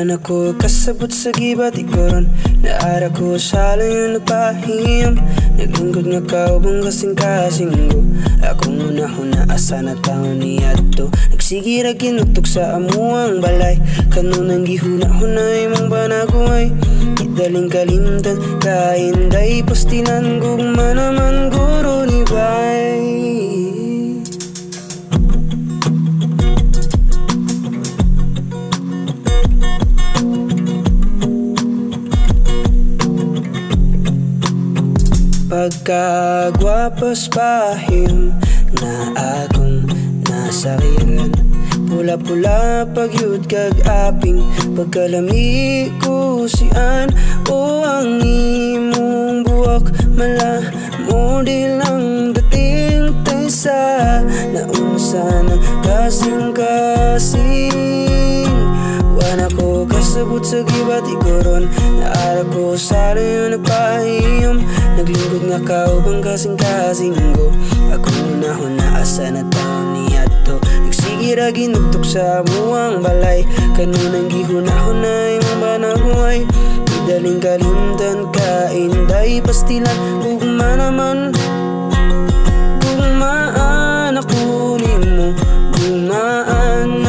Wana ko kasabot sa gibat ikoron, naara ko sa layo nagpahiyam. Naglingkod nga kaubang kasing-kasing ko. Ako muna asa na taon niya to. Nagsigira ginutok sa amuang balay. Kanunang gihuna-hunay mong banaguay. Idaling kalimtan kainday pastinan gugma naman guro ni bay. Pagkagwapas pahim na akong nasakiran. Pula-pula pagyud kag aping pagkalami ko sian. O ang imong buwak mala mo di lang dating taysa. Naunsa na kasing-kasing. Wana ko kasabot sa gibat ikoron, naara ko sa layo nagpahiyam. Naglingkod nga kaubang kasing-kasing ko. Ako muna asa na taon niya to. Nagsigira ginutok sa amuang balay. Kanunang gihuna-hunay mong banaguay. Idaling kalimtan kainday pastilan gugma naman. Gugmaan ako nimo, gugmaan.